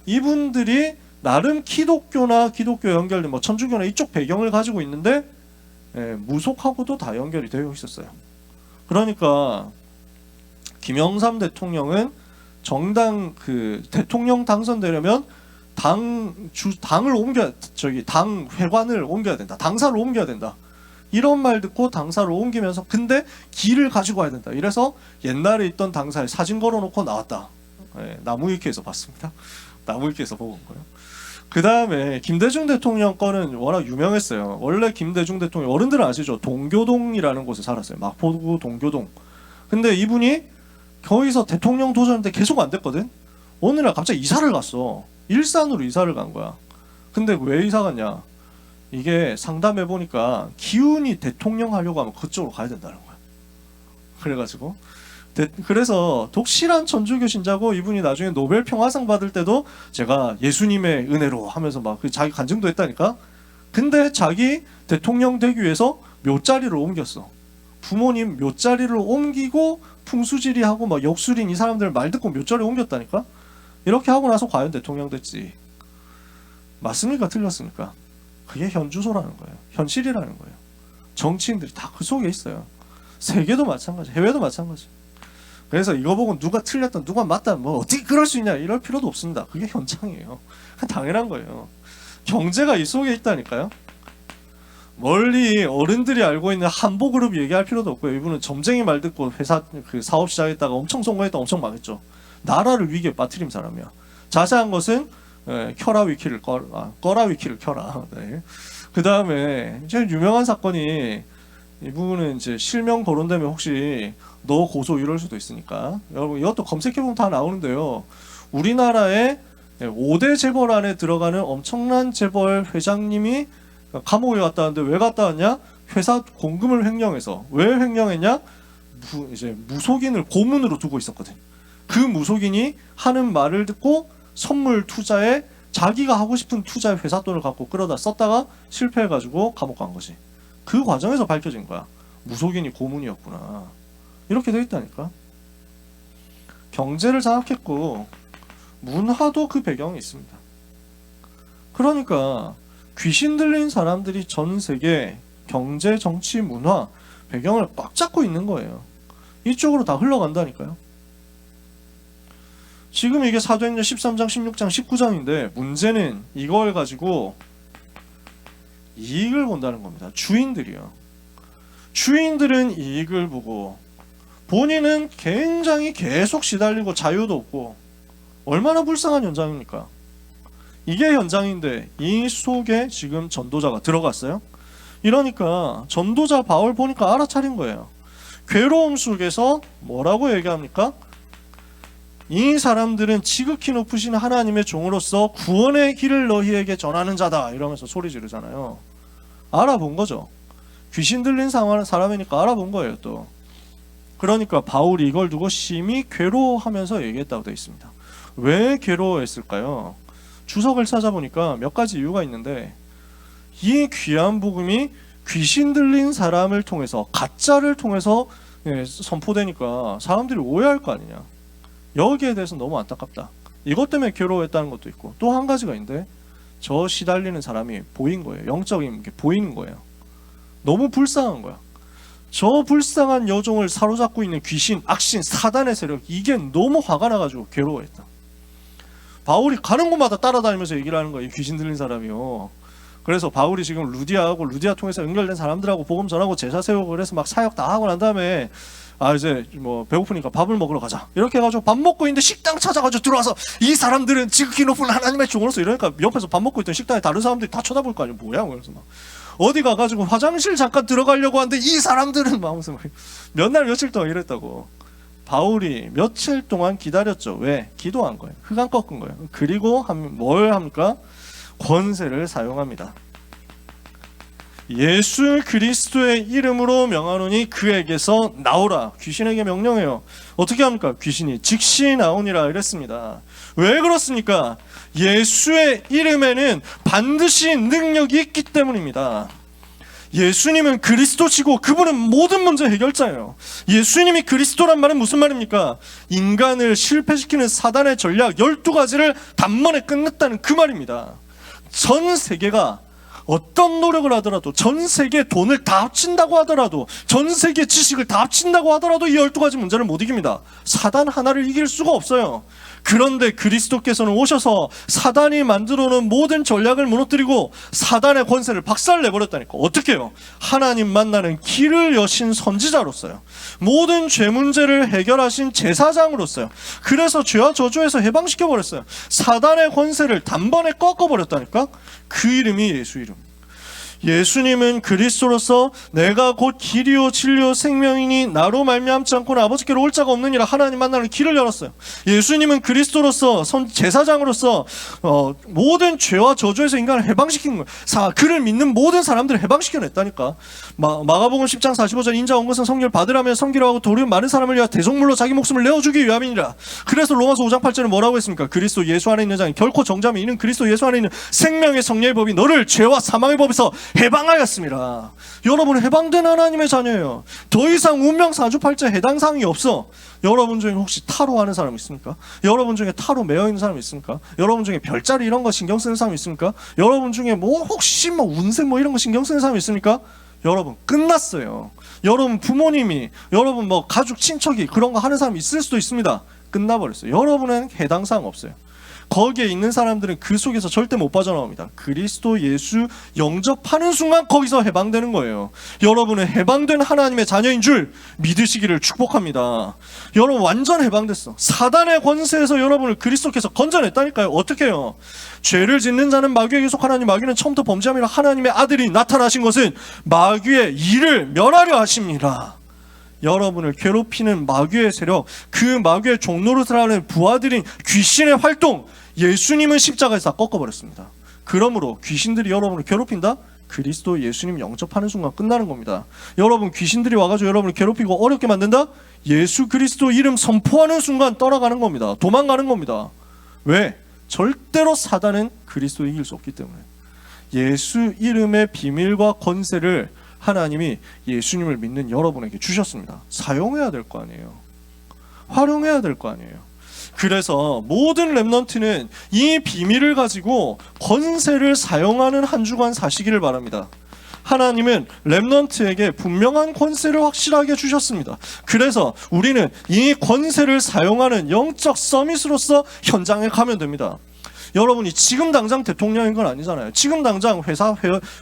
이분들이 나름 기독교나 기독교 연결된 뭐 천주교나 이쪽 배경을 가지고 있는데 무속하고도 다 연결이 되어 있었어요. 그러니까 김영삼 대통령은 정당 대통령 당선되려면 당을 당 회관을 옮겨야 된다. 당사를 옮겨야 된다. 이런 말 듣고 당사를 옮기면서 근데 길을 가지고 와야 된다. 이래서 옛날에 있던 당사에 사진 걸어놓고 나왔다. 나무위키에서 봤습니다. 나무위키에서 보고 온 거예요. 그 다음에 김대중 대통령 거는 워낙 유명했어요. 원래 김대중 대통령 어른들은 아시죠? 동교동이라는 곳에 살았어요. 마포구 동교동. 근데 이분이 거기서 대통령 도전했는데 계속 안 됐거든. 어느 날 갑자기 이사를 갔어. 일산으로 이사를 간 거야. 근데 왜 이사 갔냐? 이게 상담해 보니까 기훈이 대통령 하려고 하면 그쪽으로 가야 된다는 거야. 그래가지고 그래서 독실한 천주교 신자고, 이분이 나중에 노벨 평화상 받을 때도 제가 예수님의 은혜로 하면서 막 자기 간증도 했다니까. 근데 자기 대통령 되기 위해서 묘자리를 옮겼어. 부모님 묘자리를 옮기고 풍수지리하고 막 역술인 이 사람들 말 듣고 묘자리 옮겼다니까. 이렇게 하고 나서 과연 대통령 됐지. 맞습니까? 틀렸습니까? 그게 현주소라는 거예요. 현실이라는 거예요. 정치인들이 다 그 속에 있어요. 세계도 마찬가지, 해외도 마찬가지. 그래서 이거 보고 누가 틀렸다, 누가 맞다, 뭐 어떻게 그럴 수 있냐 이럴 필요도 없습니다. 그게 현장이에요. 당연한 거예요. 경제가 이 속에 있다니까요. 멀리 어른들이 알고 있는 한보그룹 얘기할 필요도 없고요. 이분은 점쟁이 말 듣고 회사 그 사업 시작했다가 엄청 성공했다, 엄청 망했죠. 나라를 위기에 빠뜨린 사람이야. 자세한 것은 켜라 위키를 꺼라 위키를 켜라. 네. 그 다음에 제일 유명한 사건이, 이분은 이제 실명 거론되면 혹시 너 고소 이럴 수도 있으니까 여러분 이것도 검색해보면 다 나오는데요. 우리나라의 5대 재벌 안에 들어가는 엄청난 재벌 회장님이 감옥에 갔다 왔는데 왜 갔다 왔냐? 회사 공금을 횡령해서. 왜 횡령했냐? 이제 무속인을 고문으로 두고 있었거든. 그 무속인이 하는 말을 듣고 선물 투자에 자기가 하고 싶은 투자에 회사 돈을 갖고 끌어다 썼다가 실패해가지고 감옥 간 거지. 그 과정에서 밝혀진 거야. 무속인이 고문이었구나. 이렇게 돼 있다니까. 경제를 장악했고 문화도 그 배경이 있습니다. 그러니까 귀신 들린 사람들이 전 세계 경제, 정치, 문화 배경을 꽉 잡고 있는 거예요. 이쪽으로 다 흘러간다니까요. 지금 이게 사도행전 13장, 16장, 19장인데 문제는 이걸 가지고 이익을 본다는 겁니다. 주인들이요. 주인들은 이익을 보고 본인은 굉장히 계속 시달리고 자유도 없고, 얼마나 불쌍한 현장입니까? 이게 현장인데 이 속에 지금 전도자가 들어갔어요. 이러니까 전도자 바울 보니까 알아차린 거예요. 괴로움 속에서 뭐라고 얘기합니까? 이 사람들은 지극히 높으신 하나님의 종으로서 구원의 길을 너희에게 전하는 자다 이러면서 소리 지르잖아요. 알아본 거죠. 귀신 들린 사람이니까 알아본 거예요 또. 그러니까 바울이 이걸 두고 심히 괴로워하면서 얘기했다고 되어 있습니다. 왜 괴로워했을까요? 주석을 찾아보니까 몇 가지 이유가 있는데, 이 귀한 복음이 귀신 들린 사람을 통해서, 가짜를 통해서 선포되니까 사람들이 오해할 거 아니냐. 여기에 대해서 너무 안타깝다. 이것 때문에 괴로워했다는 것도 있고, 또 한 가지가 있는데, 저 시달리는 사람이 보인 거예요. 영적인 게 보이는 거예요. 너무 불쌍한 거야. 저 불쌍한 여종을 사로잡고 있는 귀신, 악신, 사단의 세력, 이게 너무 화가 나가지고 괴로워했다. 바울이 가는 곳마다 따라다니면서 얘기를 하는 거예요. 귀신 들린 사람이요. 그래서 바울이 지금 루디아하고 루디아 통해서 연결된 사람들하고 복음 전하고 제자 세우고 그래서 막 사역 다 하고 난 다음에 이제 뭐 배고프니까 밥을 먹으러 가자 이렇게 해가지고 밥 먹고 있는데 식당 찾아가지고 들어와서 이 사람들은 지극히 높은 하나님의 종으로서 이러니까 옆에서 밥 먹고 있던 식당에 다른 사람들이 다 쳐다볼 거 아니야. 뭐야? 그래서 막 어디 가가지고 화장실 잠깐 들어가려고 하는데 이 사람들은 막 하면서 몇 날 며칠 동안 이랬다고. 바울이 며칠 동안 기다렸죠. 왜? 기도한 거예요. 흑암 꺾은 거예요. 그리고 뭘 합니까? 권세를 사용합니다. 예수 그리스도의 이름으로 명하노니 그에게서 나오라. 귀신에게 명령해요. 어떻게 합니까? 귀신이 즉시 나오니라 이랬습니다. 왜 그렇습니까? 예수의 이름에는 반드시 능력이 있기 때문입니다. 예수님은 그리스도시고 그분은 모든 문제 해결자예요. 예수님이 그리스도란 말은 무슨 말입니까? 인간을 실패시키는 사단의 전략 12가지를 단번에 끝냈다는 그 말입니다. 전 세계가 어떤 노력을 하더라도, 전 세계 돈을 다 합친다고 하더라도, 전 세계 지식을 다 합친다고 하더라도 이 12가지 문제를 못 이깁니다. 사단 하나를 이길 수가 없어요. 그런데 그리스도께서는 오셔서 사단이 만들어 놓은 모든 전략을 무너뜨리고 사단의 권세를 박살내버렸다니까. 어떻게 해요? 하나님 만나는 길을 여신 선지자로서요. 모든 죄 문제를 해결하신 제사장으로서요. 그래서 죄와 저주에서 해방시켜버렸어요. 사단의 권세를 단번에 꺾어버렸다니까. 그 이름이 예수 이름. 예수님은 그리스도로서 내가 곧 길이요 진리요 생명이니 나로 말미암지 않고는 아버지께로 올 자가 없느니라 하나님 만나는 길을 열었어요. 예수님은 그리스도로서 제사장으로서 모든 죄와 저주에서 인간을 해방시킨 거예요. 그를 믿는 모든 사람들을 해방시켜냈다니까. 마가복음 10장 45절 인자 온 것은 성령을 받으라며 섬기려 하고 도리어 많은 사람을 위하여 대속물로 자기 목숨을 내어주기 위함이니라. 그래서 로마서 5장 8절에 뭐라고 했습니까? 그리스도 예수 안에 있는 자는 결코 정죄함이 이는 그리스도 예수 안에 있는 생명의 성령의 법이 너를 죄와 사망의 법에서 해방하였습니다. 여러분은 해방된 하나님의 자녀예요. 더 이상 운명 사주팔자 해당 사항이 없어. 여러분 중에 혹시 타로 하는 사람 있습니까? 여러분 중에 타로 매여 있는 사람 있습니까? 여러분 중에 별자리 이런 거 신경 쓰는 사람 있습니까? 여러분 중에 혹시 운세 이런 거 신경 쓰는 사람 있습니까? 여러분 끝났어요. 여러분 부모님이, 여러분 가족 친척이 그런 거 하는 사람이 있을 수도 있습니다. 끝나버렸어요. 여러분은 해당 사항 없어요. 거기에 있는 사람들은 그 속에서 절대 못 빠져나옵니다. 그리스도 예수 영접하는 순간 거기서 해방되는 거예요. 여러분은 해방된 하나님의 자녀인 줄 믿으시기를 축복합니다. 여러분 완전 해방됐어. 사단의 권세에서 여러분을 그리스도께서 건져냈다니까요. 어떻게 해요? 죄를 짓는 자는 마귀에게 속하나니 마귀는 처음부터 범죄함이라 하나님의 아들이 나타나신 것은 마귀의 일을 멸하려 하십니다. 여러분을 괴롭히는 마귀의 세력, 그 마귀의 종노릇을 부하들인 귀신의 활동, 예수님은 십자가에서 다 꺾어버렸습니다. 그러므로 귀신들이 여러분을 괴롭힌다? 그리스도 예수님 영접하는 순간 끝나는 겁니다. 여러분 귀신들이 와가지고 여러분을 괴롭히고 어렵게 만든다? 예수 그리스도 이름 선포하는 순간 떠나가는 겁니다. 도망가는 겁니다. 왜? 절대로 사단은 그리스도 이길 수 없기 때문에. 예수 이름의 비밀과 권세를 하나님이 예수님을 믿는 여러분에게 주셨습니다. 사용해야 될 거 아니에요. 활용해야 될 거 아니에요. 그래서 모든 렘넌트는 이 비밀을 가지고 권세를 사용하는 한 주간 사시기를 바랍니다. 하나님은 렘넌트에게 분명한 권세를 확실하게 주셨습니다. 그래서 우리는 이 권세를 사용하는 영적 서밋으로서 현장에 가면 됩니다. 여러분이 지금 당장 대통령인 건 아니잖아요. 지금 당장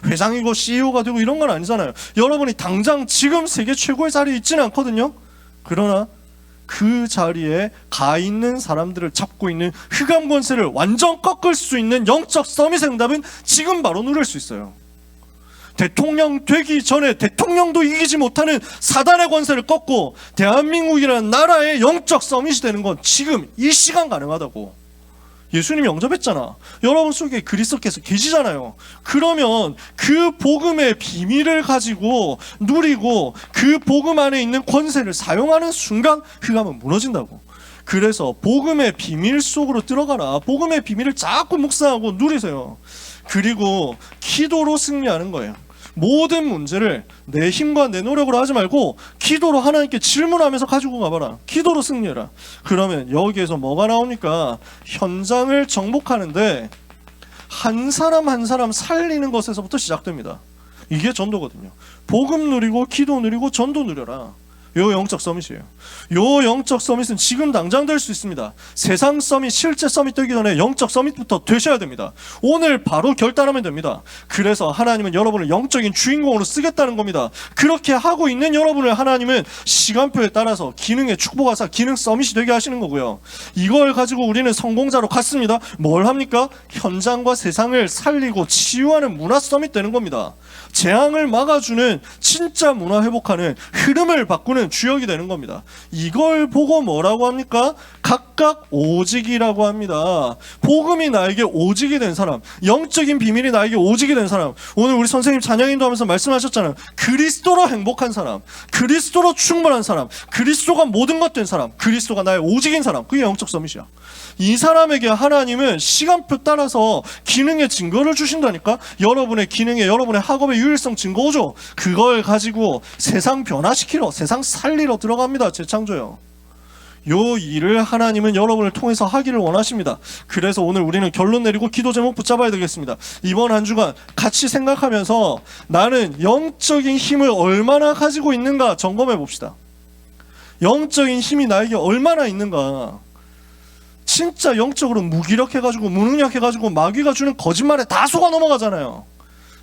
회장이고 CEO가 되고 이런 건 아니잖아요. 여러분이 당장 지금 세계 최고의 자리에 있지는 않거든요. 그러나 그 자리에 가 있는 사람들을 잡고 있는 흑암 권세를 완전 꺾을 수 있는 영적 서밋의 응답은 지금 바로 누릴 수 있어요. 대통령 되기 전에 대통령도 이기지 못하는 사단의 권세를 꺾고 대한민국이라는 나라의 영적 서밋이 되는 건 지금 이 시간 가능하다고. 예수님이 영접했잖아. 여러분 속에 그리스도께서 계시잖아요. 그러면 그 복음의 비밀을 가지고 누리고 그 복음 안에 있는 권세를 사용하는 순간 흑암은 무너진다고. 그래서 복음의 비밀 속으로 들어가라. 복음의 비밀을 자꾸 묵상하고 누리세요. 그리고 기도로 승리하는 거예요. 모든 문제를 내 힘과 내 노력으로 하지 말고 기도로 하나님께 질문하면서 가지고 가봐라. 기도로 승리해라. 그러면 여기에서 뭐가 나옵니까? 현장을 정복하는데 한 사람 한 사람 살리는 것에서부터 시작됩니다. 이게 전도거든요. 복음 누리고 기도 누리고 전도 누려라. 요 영적 서밋이에요. 요 영적 서밋은 지금 당장 될 수 있습니다. 세상 서밋, 실제 서밋 되기 전에 영적 서밋부터 되셔야 됩니다. 오늘 바로 결단하면 됩니다. 그래서 하나님은 여러분을 영적인 주인공으로 쓰겠다는 겁니다. 그렇게 하고 있는 여러분을 하나님은 시간표에 따라서 기능의 축복하사 기능 서밋이 되게 하시는 거고요. 이걸 가지고 우리는 성공자로 갔습니다. 뭘 합니까? 현장과 세상을 살리고 치유하는 문화 서밋 되는 겁니다. 재앙을 막아주는 진짜 문화 회복하는 흐름을 바꾸는 주역이 되는 겁니다. 이걸 보고 뭐라고 합니까? 각각 오직이라고 합니다. 복음이 나에게 오직이 된 사람, 영적인 비밀이 나에게 오직이 된 사람. 오늘 우리 선생님 찬양인도 하면서 말씀하셨잖아요. 그리스도로 행복한 사람, 그리스도로 충만한 사람, 그리스도가 모든 것 된 사람, 그리스도가 나의 오직인 사람. 그게 영적 서밋이야. 이 사람에게 하나님은 시간표 따라서 기능의 증거를 주신다니까. 여러분의 기능에 여러분의 학업의 유일성 증거죠. 그걸 가지고 세상 변화시키러, 세상 살리러 들어갑니다. 재창조요. 요 일을 하나님은 여러분을 통해서 하기를 원하십니다. 그래서 오늘 우리는 결론 내리고 기도 제목 붙잡아야 되겠습니다. 이번 한 주간 같이 생각하면서 나는 영적인 힘을 얼마나 가지고 있는가 점검해 봅시다. 영적인 힘이 나에게 얼마나 있는가. 진짜 영적으로 무기력해가지고 무능력해가지고 마귀가 주는 거짓말에 다 속아 넘어가잖아요.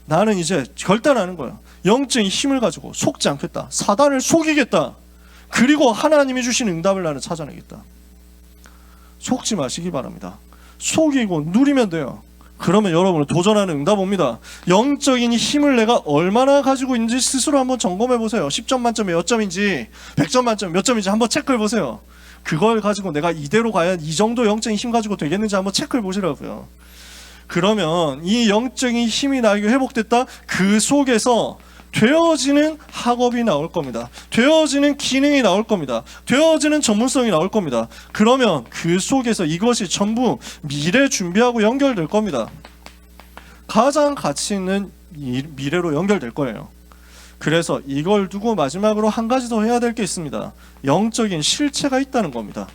나는 이제 결단하는 거야. 영적인 힘을 가지고 속지 않겠다. 사단을 속이겠다. 그리고 하나님이 주신 응답을 나는 찾아내겠다. 속지 마시기 바랍니다. 속이고 누리면 돼요. 그러면 여러분은 도전하는 응답 옵니다. 영적인 힘을 내가 얼마나 가지고 있는지 스스로 한번 점검해 보세요. 10점 만점에 몇 점인지, 100점 만점에 몇 점인지 한번 체크해 보세요. 그걸 가지고 내가 이대로 과연 이 정도 영적인 힘 가지고 되겠는지 한번 체크해 보시라고요. 그러면 이 영적인 힘이 나에게 회복됐다. 그 속에서 되어지는 학업이 나올 겁니다. 되어지는 기능이 나올 겁니다. 되어지는 전문성이 나올 겁니다. 그러면 그 속에서 이것이 전부 미래 준비하고 연결될 겁니다. 가장 가치 있는 미래로 연결될 거예요. 그래서 이걸 두고 마지막으로 한 가지 더 해야 될 게 있습니다. 영적인 실체가 있다는 겁니다.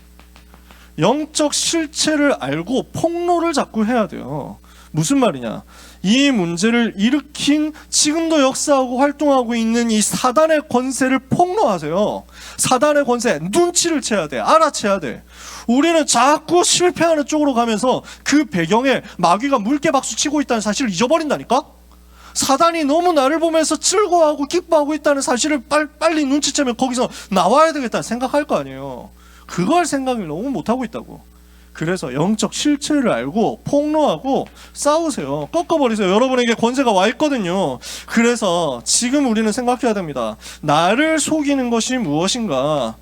영적 실체를 알고 폭로를 자꾸 해야 돼요. 무슨 말이냐? 이 문제를 일으킨 지금도 역사하고 활동하고 있는 이 사단의 권세를 폭로하세요. 사단의 권세 눈치를 채야 돼. 알아채야 돼. 우리는 자꾸 실패하는 쪽으로 가면서 그 배경에 마귀가 물개 박수 치고 있다는 사실을 잊어버린다니까? 사단이 너무 나를 보면서 즐거워하고 기뻐하고 있다는 사실을 빨리 눈치채면 거기서 나와야 되겠다는 생각할 거 아니에요. 그걸 생각을 너무 못하고 있다고. 그래서 영적 실체를 알고 폭로하고 싸우세요. 꺾어버리세요. 여러분에게 권세가 와 있거든요. 그래서 지금 우리는 생각해야 됩니다. 나를 속이는 것이 무엇인가?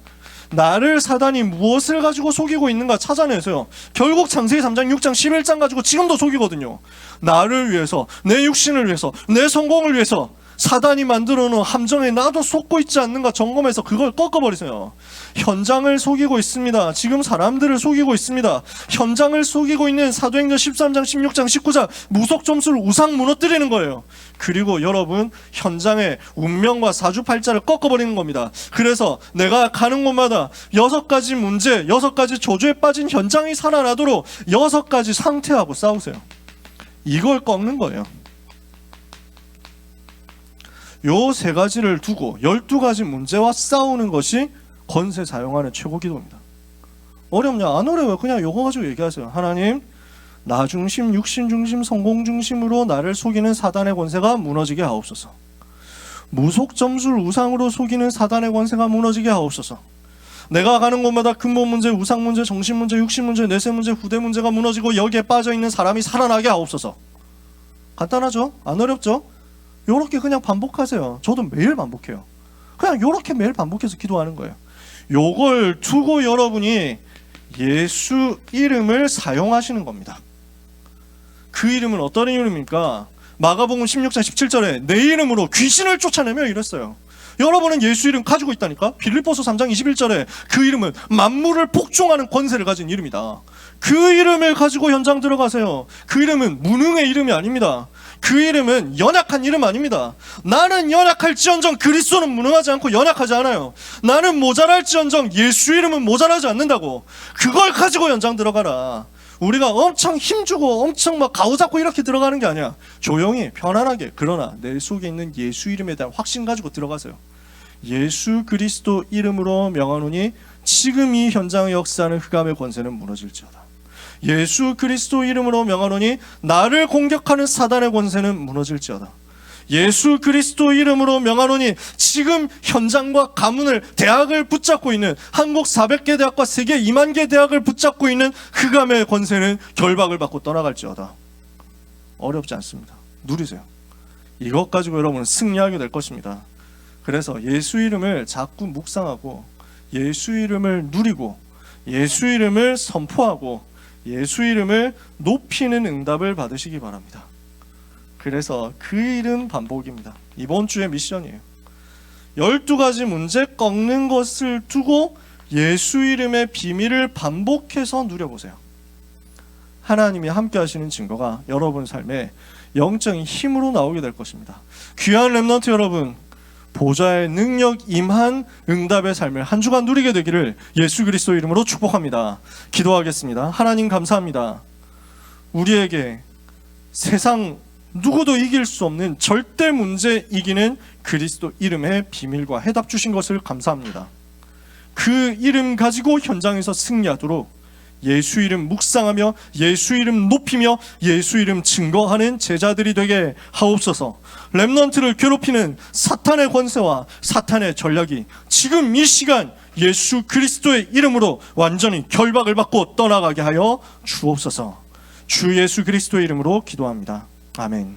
나를 사단이 무엇을 가지고 속이고 있는가 찾아내세요. 결국 창세기 3장, 6장, 11장 가지고 지금도 속이거든요. 나를 위해서, 내 육신을 위해서, 내 성공을 위해서 사단이 만들어 놓은 함정에 나도 속고 있지 않는가 점검해서 그걸 꺾어버리세요. 현장을 속이고 있습니다. 지금 사람들을 속이고 있습니다. 현장을 속이고 있는 사도행전 13장, 16장, 19장 무속 점수를 우상 무너뜨리는 거예요. 그리고 여러분 현장의 운명과 사주팔자를 꺾어버리는 겁니다. 그래서 내가 가는 곳마다 6가지 문제, 6가지 조주에 빠진 현장이 살아나도록 6가지 상태하고 싸우세요. 이걸 꺾는 거예요. 요 3가지를 두고 12가지 문제와 싸우는 것이 권세 사용하는 최고 기도입니다. 어렵냐? 안 어려워요. 그냥 요거 가지고 얘기하세요. 하나님, 나 중심, 육신 중심, 성공 중심으로 나를 속이는 사단의 권세가 무너지게 하옵소서. 무속 점수를 우상으로 속이는 사단의 권세가 무너지게 하옵소서. 내가 가는 곳마다 근본 문제, 우상 문제, 정신 문제, 육신 문제, 내세 문제, 후대 문제가 무너지고 여기에 빠져있는 사람이 살아나게 하옵소서. 간단하죠? 안 어렵죠? 요렇게 그냥 반복하세요. 저도 매일 반복해요. 그냥 요렇게 매일 반복해서 기도하는 거예요. 요걸 두고 여러분이 예수 이름을 사용하시는 겁니다. 그 이름은 어떤 이름입니까? 마가복음 16장 17절에 내 이름으로 귀신을 쫓아내며 이랬어요. 여러분은 예수 이름 가지고 있다니까? 빌립보서 3장 21절에 그 이름은 만물을 복종하는 권세를 가진 이름이다. 그 이름을 가지고 현장 들어가세요. 그 이름은 무능의 이름이 아닙니다. 그 이름은 연약한 이름 아닙니다. 나는 연약할지언정 그리스도는 무능하지 않고 연약하지 않아요. 나는 모자랄지언정 예수 이름은 모자라지 않는다고. 그걸 가지고 현장 들어가라. 우리가 엄청 힘주고 엄청 막 가오잡고 이렇게 들어가는 게 아니야. 조용히 편안하게, 그러나 내 속에 있는 예수 이름에 대한 확신 가지고 들어가세요. 예수 그리스도 이름으로 명하노니 지금 이 현장의 역사하는 흑암의 권세는 무너질지어다. 예수 그리스도 이름으로 명하노니 나를 공격하는 사단의 권세는 무너질지어다. 예수 그리스도 이름으로 명하노니 지금 현장과 가문을, 대학을 붙잡고 있는 한국 400개 대학과 세계 2만 개 대학을 붙잡고 있는 흑암의 권세는 결박을 받고 떠나갈지어다. 어렵지 않습니다. 누리세요. 이것 가지고 여러분은 승리하게 될 것입니다. 그래서 예수 이름을 자꾸 묵상하고 예수 이름을 누리고 예수 이름을 선포하고 예수 이름을 높이는 응답을 받으시기 바랍니다. 그래서 그 이름 반복입니다. 이번 주의 미션이에요. 12가지 문제 꺾는 것을 두고 예수 이름의 비밀을 반복해서 누려보세요. 하나님이 함께 하시는 증거가 여러분 삶에 영적인 힘으로 나오게 될 것입니다. 귀한 렘넌트 여러분, 보좌의 능력 임한 응답의 삶을 한 주간 누리게 되기를 예수 그리스도 이름으로 축복합니다. 기도하겠습니다. 하나님 감사합니다. 우리에게 세상 누구도 이길 수 없는 절대 문제 이기는 그리스도 이름의 비밀과 해답 주신 것을 감사합니다. 그 이름 가지고 현장에서 승리하도록 예수 이름 묵상하며 예수 이름 높이며 예수 이름 증거하는 제자들이 되게 하옵소서. 렘넌트를 괴롭히는 사탄의 권세와 사탄의 전략이 지금 이 시간 예수 그리스도의 이름으로 완전히 결박을 받고 떠나가게 하여 주옵소서. 주 예수 그리스도의 이름으로 기도합니다. 아멘.